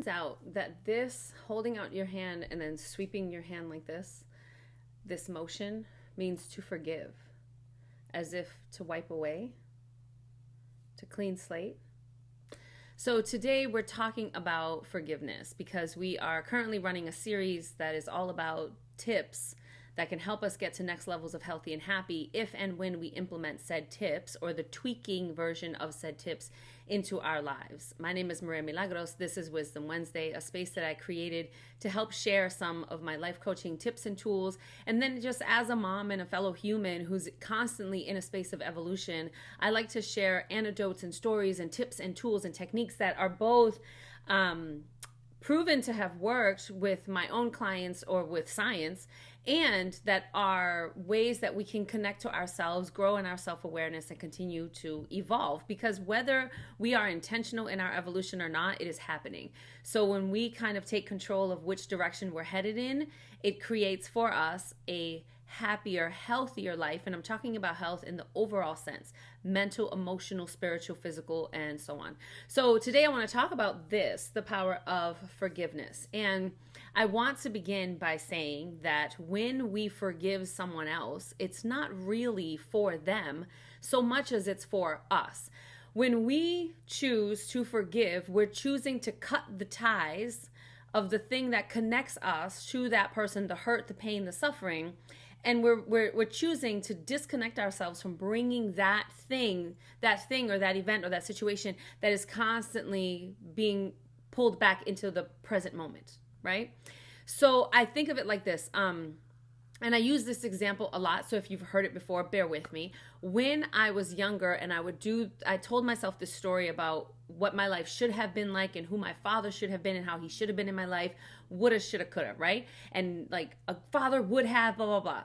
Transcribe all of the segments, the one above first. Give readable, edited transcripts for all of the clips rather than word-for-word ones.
turns out that this holding out your hand and then sweeping your hand like this motion means to forgive, as if to wipe away, to clean slate. So today we're talking about forgiveness because we are currently running a series that is all about tips that can help us get to next levels of healthy and happy if and when we implement said tips, or the tweaking version of said tips, into our lives. My name is Maria Milagros. This is Wisdom Wednesday, a space that I created to help share some of my life coaching tips and tools. And then just as a mom and a fellow human who's constantly in a space of evolution, I like to share anecdotes and stories and tips and tools and techniques that are both proven to have worked with my own clients or with science, and that are ways that we can connect to ourselves, grow in our self-awareness, and continue to evolve. Because whether we are intentional in our evolution or not, it is happening. So when we kind of take control of which direction we're headed in, it creates for us a happier, healthier life. And I'm talking about health in the overall sense: mental, emotional, spiritual, physical, and so on. So today I want to talk about the power of forgiveness. And I want to begin by saying that when we forgive someone else, it's not really for them so much as it's for us. When we choose to forgive, we're choosing to cut the ties of the thing that connects us to that person, the hurt, the pain, the suffering. And we're choosing to disconnect ourselves from bringing that thing or that event or that situation that is constantly being pulled back into the present moment, right? So I think of it like this, and I use this example a lot, so if you've heard it before, bear with me. When I was younger and I told myself this story about what my life should have been like and who my father should have been and how he should have been in my life, woulda, shoulda, coulda, right? And like a father would have, blah, blah, blah.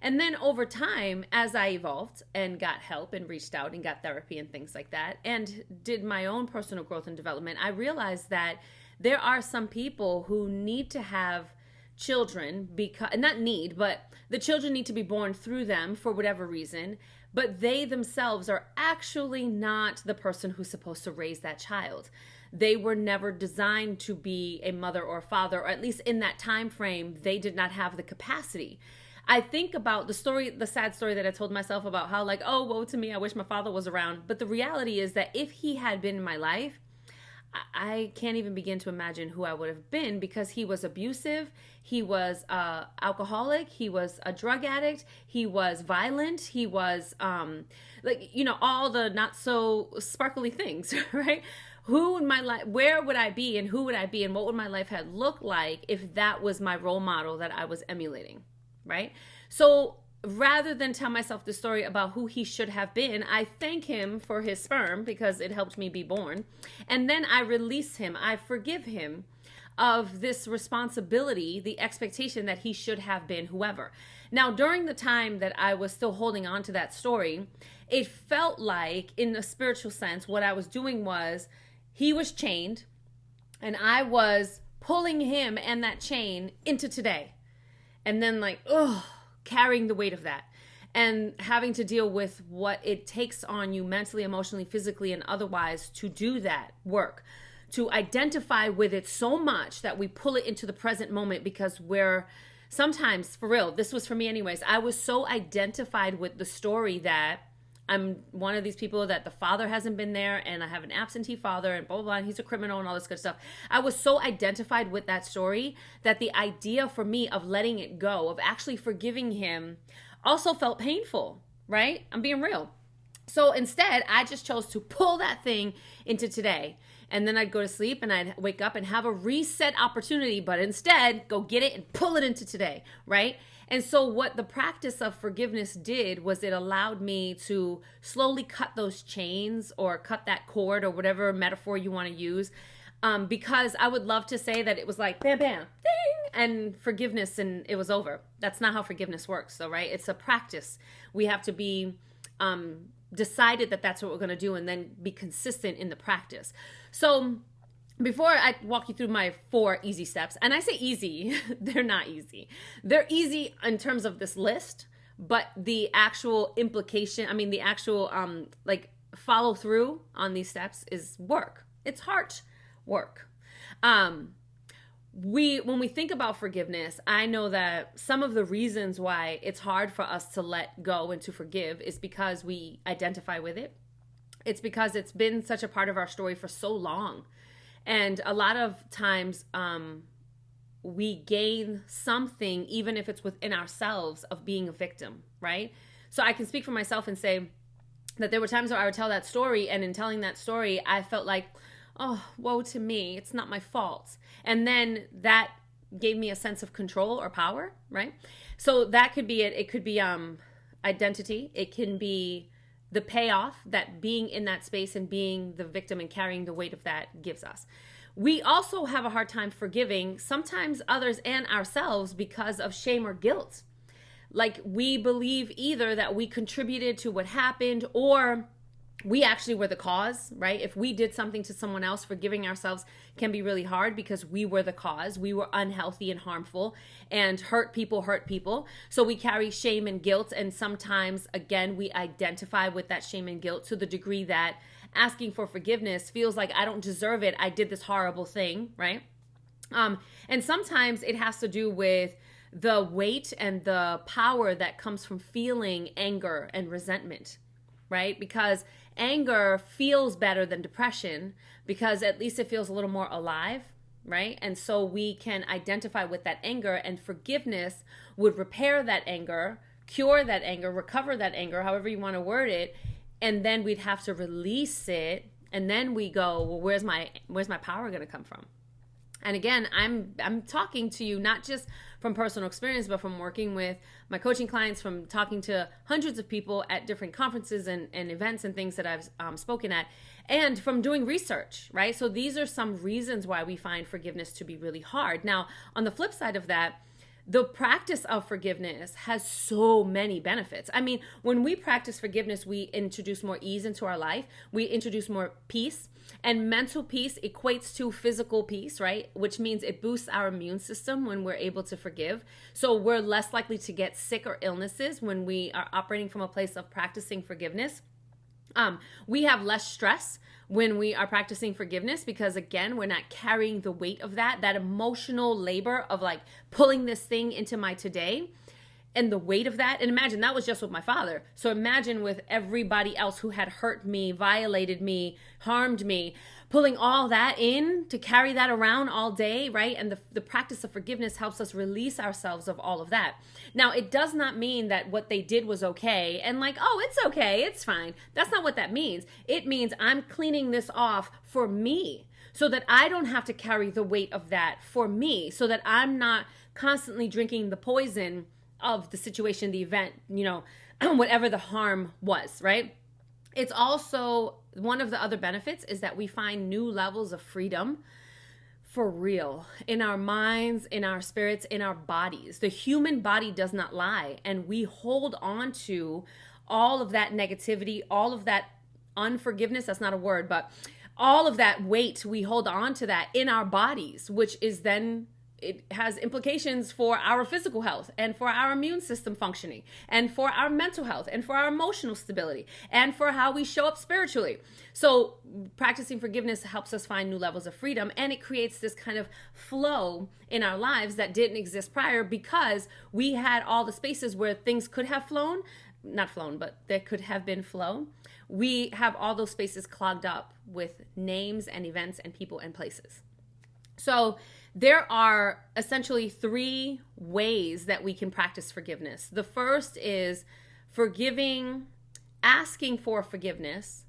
And then over time, as I evolved and got help and reached out and got therapy and things like that, and did my own personal growth and development, I realized that there are some people who need to have children, because not need, but the children need to be born through them for whatever reason, but they themselves are actually not the person who's supposed to raise that child. They were never designed to be a mother or father, or at least in that time frame, they did not have the capacity. I think about the sad story that I told myself about how, like, oh, woe to me, I wish my father was around. But the reality is that if he had been in my life, I can't even begin to imagine who I would have been, because he was abusive, he was alcoholic, he was a drug addict, he was violent, he was all the not so sparkly things, right? Who in my life, where would I be and who would I be and what would my life have looked like if that was my role model that I was emulating, right? So rather than tell myself the story about who he should have been, I thank him for his sperm because it helped me be born. And then I release him. I forgive him of this responsibility, the expectation that he should have been whoever. Now, during the time that I was still holding on to that story, it felt like, in a spiritual sense, what I was doing was he was chained and I was pulling him and that chain into today. And then carrying the weight of that and having to deal with what it takes on you mentally, emotionally, physically, and otherwise to do that work, to identify with it so much that we pull it into the present moment, because we're sometimes, for real, this was for me anyways, I was so identified with the story that I'm one of these people that the father hasn't been there and I have an absentee father and blah, blah, blah, and he's a criminal and all this good stuff. I was so identified with that story that the idea for me of letting it go, of actually forgiving him, also felt painful, right? I'm being real. So instead, I just chose to pull that thing into today. And then I'd go to sleep and I'd wake up and have a reset opportunity, but instead go get it and pull it into today, right? And so what the practice of forgiveness did was it allowed me to slowly cut those chains, or cut that cord, or whatever metaphor you want to use. Because I would love to say that it was like bam, bam, ding, and forgiveness and it was over. That's not how forgiveness works, though, right? It's a practice. We have to be decided that that's what we're going to do, and then be consistent in the practice. So before I walk you through my 4 easy steps, and I say easy, they're not easy. They're easy in terms of this list, but the actual implication, the actual follow through on these steps is work. It's hard work. When we think about forgiveness, I know that some of the reasons why it's hard for us to let go and to forgive is because we identify with it. It's because it's been such a part of our story for so long. And a lot of times we gain something, even if it's within ourselves, of being a victim, right? So I can speak for myself and say that there were times where I would tell that story, and in telling that story, I felt like, oh, woe to me, it's not my fault. And then that gave me a sense of control or power, right? So that could be it. It could be identity. It can be the payoff that being in that space and being the victim and carrying the weight of that gives us. We also have a hard time forgiving sometimes others and ourselves because of shame or guilt. Like we believe either that we contributed to what happened or we actually were the cause, right? If we did something to someone else, forgiving ourselves can be really hard because we were the cause. We were unhealthy and harmful, and hurt people. So we carry shame and guilt. And sometimes, again, we identify with that shame and guilt to the degree that asking for forgiveness feels like I don't deserve it. I did this horrible thing, right? And sometimes it has to do with the weight and the power that comes from feeling anger and resentment, right? Because anger feels better than depression because at least it feels a little more alive, right? And so we can identify with that anger, and forgiveness would repair that anger, cure that anger, recover that anger, however you want to word it. And then we'd have to release it. And then we go, well, where's my power going to come from? And again, I'm talking to you not just from personal experience, but from working with my coaching clients, from talking to hundreds of people at different conferences and events and things that I've spoken at, and from doing research, right? So these are some reasons why we find forgiveness to be really hard. Now, on the flip side of that, the practice of forgiveness has so many benefits. I mean, when we practice forgiveness, we introduce more ease into our life. We introduce more peace, and mental peace equates to physical peace, right? Which means it boosts our immune system when we're able to forgive. So we're less likely to get sick or illnesses when we are operating from a place of practicing forgiveness. We have less stress when we are practicing forgiveness because, again, we're not carrying the weight of that emotional labor of like pulling this thing into my today and the weight of that. And imagine that was just with my father. So imagine with everybody else who had hurt me, violated me, harmed me, pulling all that in to carry that around all day, right? And the practice of forgiveness helps us release ourselves of all of that. Now, it does not mean that what they did was okay and like, oh, it's okay, it's fine. That's not what that means. It means I'm cleaning this off for me so that I don't have to carry the weight of that for me, so that I'm not constantly drinking the poison of the situation, the event, whatever the harm was, right? It's also one of the other benefits is that we find new levels of freedom for real in our minds, in our spirits, in our bodies. The human body does not lie, and we hold on to all of that negativity, all of that unforgiveness, that's not a word, but all of that weight, we hold on to that in our bodies, which is then it has implications for our physical health and for our immune system functioning and for our mental health and for our emotional stability and for how we show up spiritually. So practicing forgiveness helps us find new levels of freedom, and it creates this kind of flow in our lives that didn't exist prior because we had all the spaces where things could have not flown, but there could have been flow. We have all those spaces clogged up with names and events and people and places. So there are essentially 3 ways that we can practice forgiveness. The first is asking for forgiveness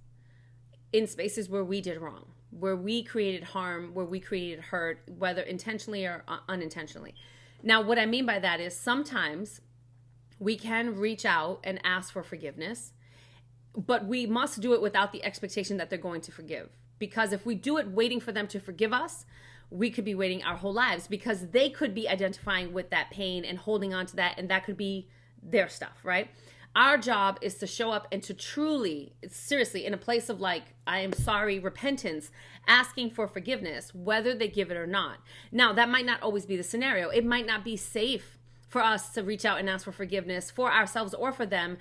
in spaces where we did wrong, where we created harm, where we created hurt, whether intentionally or unintentionally. Now, what I mean by that is sometimes we can reach out and ask for forgiveness, but we must do it without the expectation that they're going to forgive. Because if we do it waiting for them to forgive us, we could be waiting our whole lives because they could be identifying with that pain and holding on to that, and that could be their stuff, right? Our job is to show up and to truly, seriously, in a place of like, I am sorry, repentance, asking for forgiveness, whether they give it or not. Now, that might not always be the scenario. It might not be safe for us to reach out and ask for forgiveness for ourselves or for them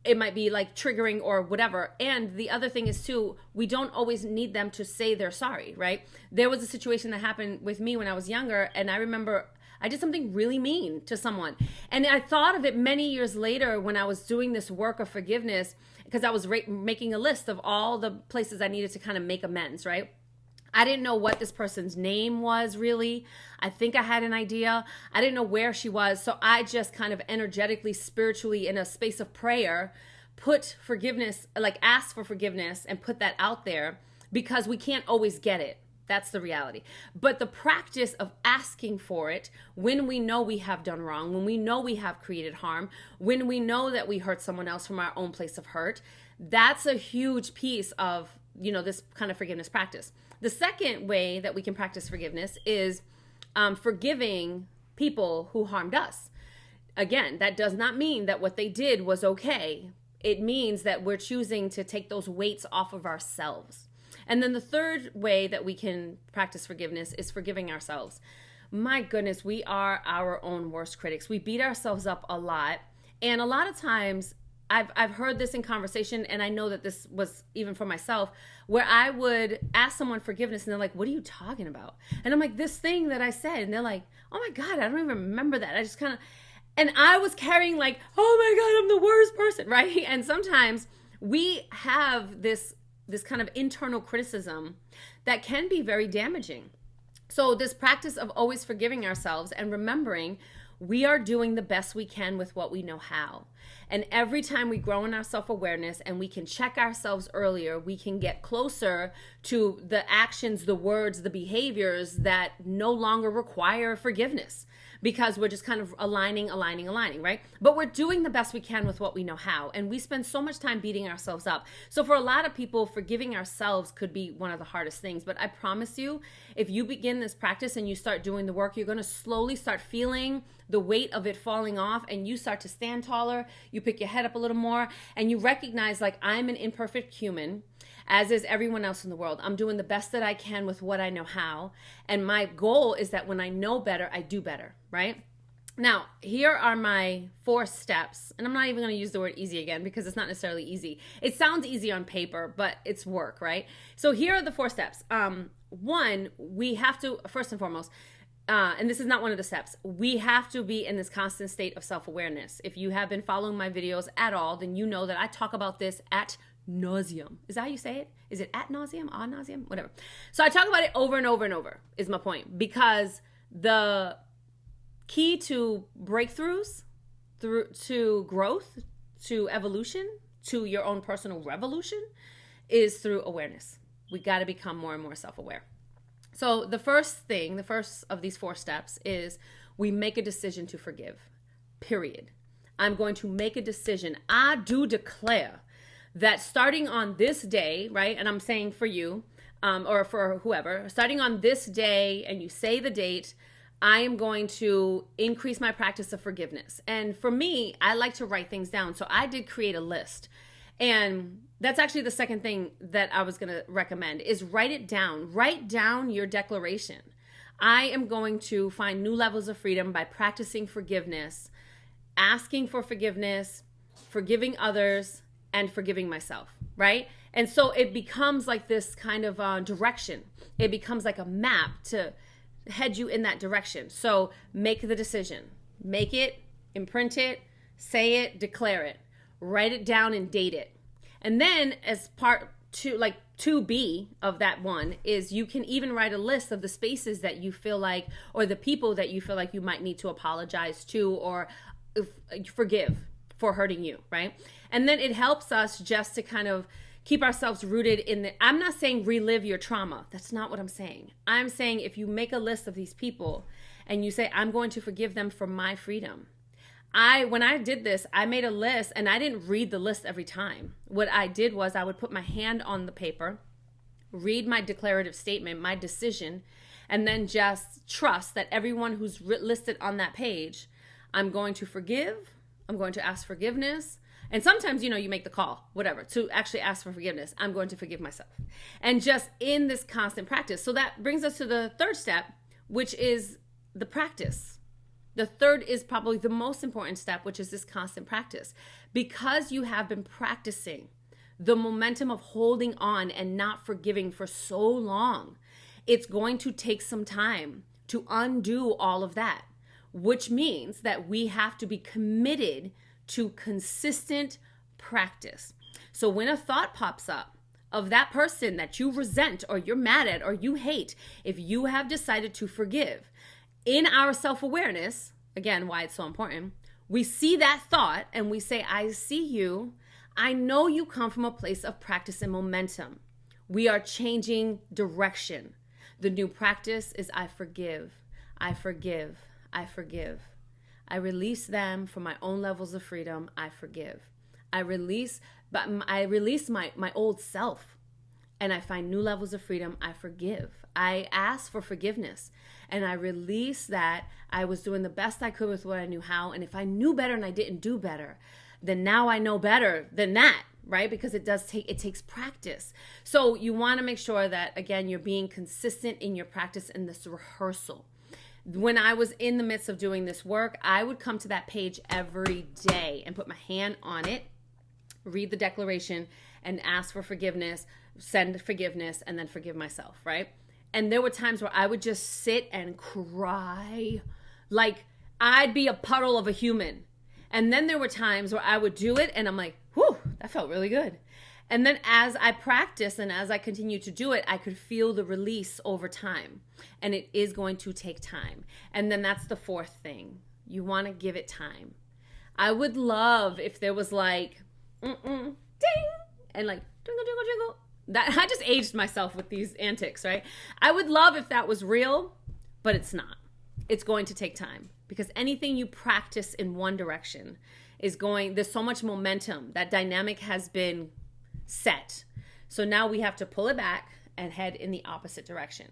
it might be like triggering or whatever. And the other thing is too, we don't always need them to say they're sorry, right? There was a situation that happened with me when I was younger, and I remember I did something really mean to someone. And I thought of it many years later when I was doing this work of forgiveness, because I was making a list of all the places I needed to kind of make amends, right? I didn't know what this person's name was really. I think I had an idea. I didn't know where she was. So I just kind of energetically, spiritually, in a space of prayer, put forgiveness, like ask for forgiveness and put that out there, because we can't always get it. That's the reality. But the practice of asking for it when we know we have done wrong, when we know we have created harm, when we know that we hurt someone else from our own place of hurt, that's a huge piece of, this kind of forgiveness practice. The second way that we can practice forgiveness is forgiving people who harmed us. Again, that does not mean that what they did was okay. It means that we're choosing to take those weights off of ourselves. And then the third way that we can practice forgiveness is forgiving ourselves. My goodness, we are our own worst critics. We beat ourselves up a lot. And a lot of times, I've heard this in conversation, and I know that this was even for myself, where I would ask someone forgiveness, and they're like, what are you talking about? And I'm like, this thing that I said. And they're like, oh my God, I don't even remember that. I just kind of, and I was carrying like, oh my God, I'm the worst person, right? And sometimes we have this kind of internal criticism that can be very damaging. So this practice of always forgiving ourselves and remembering we are doing the best we can with what we know how. And every time we grow in our self-awareness and we can check ourselves earlier, we can get closer to the actions, the words, the behaviors that no longer require forgiveness, because we're just kind of aligning, right? But we're doing the best we can with what we know how. And we spend so much time beating ourselves up. So for a lot of people, forgiving ourselves could be one of the hardest things. But I promise you, if you begin this practice and you start doing the work, you're going to slowly start feeling the weight of it falling off, and you start to stand taller. You pick your head up a little more, and you recognize, like, I'm an imperfect human, as is everyone else in the world. I'm doing the best that I can with what I know how. And my goal is that when I know better, I do better, right? Now, here are my 4 steps. And I'm not even going to use the word easy again, because it's not necessarily easy. It sounds easy on paper, but it's work, right? So here are the 4 steps. 1, we have to, first and foremost, and this is not one of the steps, we have to be in this constant state of self-awareness. If you have been following my videos at all, then you know that I talk about this at nauseum. Is that how you say it? Is it at nauseum, ad nauseum, whatever? So I talk about it over and over and over, is my point, because the key to breakthroughs, to growth, to evolution, to your own personal revolution, is through awareness. We got to become more and more self-aware. So the first of these 4 steps is we make a decision to forgive, period. I'm going to make a decision. I do declare that starting on this day, right? And I'm saying for you, or for whoever, starting on this day, and you say the date, I am going to increase my practice of forgiveness. And for me, I like to write things down. So I did create a list. And that's actually the second thing that I was going to recommend is write it down. Write down your declaration. I am going to find new levels of freedom by practicing forgiveness, asking for forgiveness, forgiving others, and forgiving myself, right? And so it becomes like this kind of direction. It becomes like a map to head you in that direction. So make the decision. Make it, imprint it, say it, declare it. Write it down and date it. And then as part 2, like 2B of that 1 is you can even write a list of the spaces that you feel like, or the people that you feel like you might need to apologize to or forgive for hurting you, right? And then it helps us just to kind of keep ourselves rooted in the, I'm not saying relive your trauma. That's not what I'm saying. I'm saying if you make a list of these people and you say, I'm going to forgive them for my freedom. When I did this, I made a list and I didn't read the list every time. What I did was I would put my hand on the paper, read my declarative statement, my decision, and then just trust that everyone who's listed on that page, I'm going to forgive, I'm going to ask forgiveness. And sometimes, you make the call, whatever, to actually ask for forgiveness. I'm going to forgive myself. And just in this constant practice. So that brings us to the 3rd step, which is the practice. The third is probably the most important step, which is this constant practice. Because you have been practicing the momentum of holding on and not forgiving for so long, it's going to take some time to undo all of that, which means that we have to be committed to consistent practice. So when a thought pops up of that person that you resent or you're mad at or you hate, if you have decided to forgive, in our self-awareness, again, why it's so important, we see that thought and we say, I see you. I know you come from a place of practice and momentum. We are changing direction. The new practice is I forgive, I forgive, I forgive. I release them from my own levels of freedom. I forgive. I release my old self and I find new levels of freedom. I forgive. I ask for forgiveness and I release that I was doing the best I could with what I knew how. And if I knew better and I didn't do better, then now I know better than that, right? Because it takes practice. So you want to make sure that, again, you're being consistent in your practice in this rehearsal. When I was in the midst of doing this work, I would come to that page every day and put my hand on it, read the declaration, and ask for forgiveness, send forgiveness, and then forgive myself, right? And there were times where I would just sit and cry like I'd be a puddle of a human. And then there were times where I would do it and I'm like, whew, that felt really good. And then as I practiced and as I continued to do it, I could feel the release over time. And it is going to take time. And then that's the fourth thing. You want to give it time. I would love if there was like, ding, and like, jingle, jingle, jingle. That I just aged myself with these antics, right? I would love if that was real, but it's not. It's going to take time because anything you practice in one direction there's so much momentum. That dynamic has been set. So now we have to pull it back and head in the opposite direction.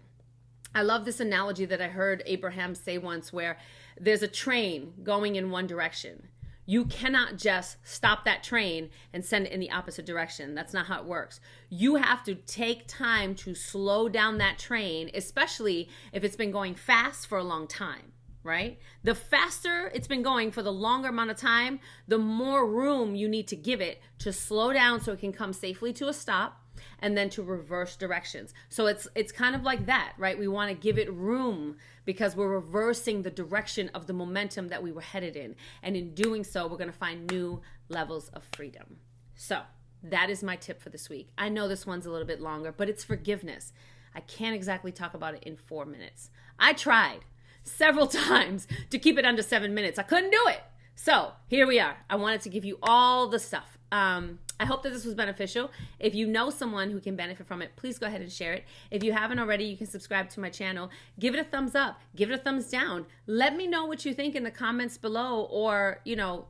I love this analogy that I heard Abraham say once where there's a train going in one direction. You cannot just stop that train and send it in the opposite direction. That's not how it works. You have to take time to slow down that train, especially if it's been going fast for a long time, right? The faster it's been going for the longer amount of time, the more room you need to give it to slow down so it can come safely to a stop and then to reverse directions. So it's kind of like that, right? We want to give it room because we're reversing the direction of the momentum that we were headed in. And in doing so, we're going to find new levels of freedom. So that is my tip for this week. I know this one's a little bit longer, but it's forgiveness. I can't exactly talk about it in 4 minutes. I tried several times to keep it under 7 minutes. I couldn't do it. So here we are. I wanted to give you all the stuff. I hope that this was beneficial. If you know someone who can benefit from it, please go ahead and share it. If you haven't already, you can subscribe to my channel. Give it a thumbs up. Give it a thumbs down. Let me know what you think in the comments below or,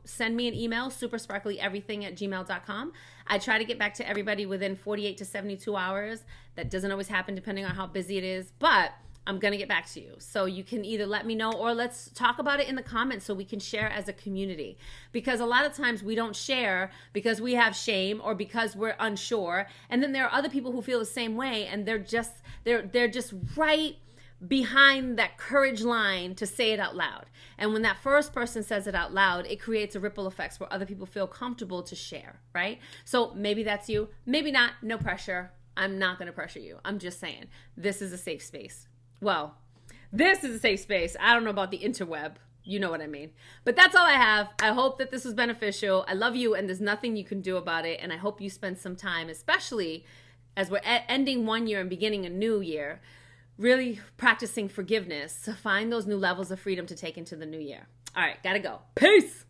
send me an email, supersparklyeverything@gmail.com. I try to get back to everybody within 48 to 72 hours. That doesn't always happen depending on how busy it is, but I'm going to get back to you. So you can either let me know or let's talk about it in the comments so we can share as a community. Because a lot of times we don't share because we have shame or because we're unsure. And then there are other people who feel the same way and they're just right behind that courage line to say it out loud. And when that first person says it out loud, it creates a ripple effect where other people feel comfortable to share, right? So maybe that's you, maybe not, no pressure. I'm not going to pressure you. I'm just saying this is a safe space. Well, this is a safe space. I don't know about the interweb. You know what I mean. But that's all I have. I hope that this was beneficial. I love you, and there's nothing you can do about it. And I hope you spend some time, especially as we're ending one year and beginning a new year, really practicing forgiveness to find those new levels of freedom to take into the new year. All right, gotta go. Peace.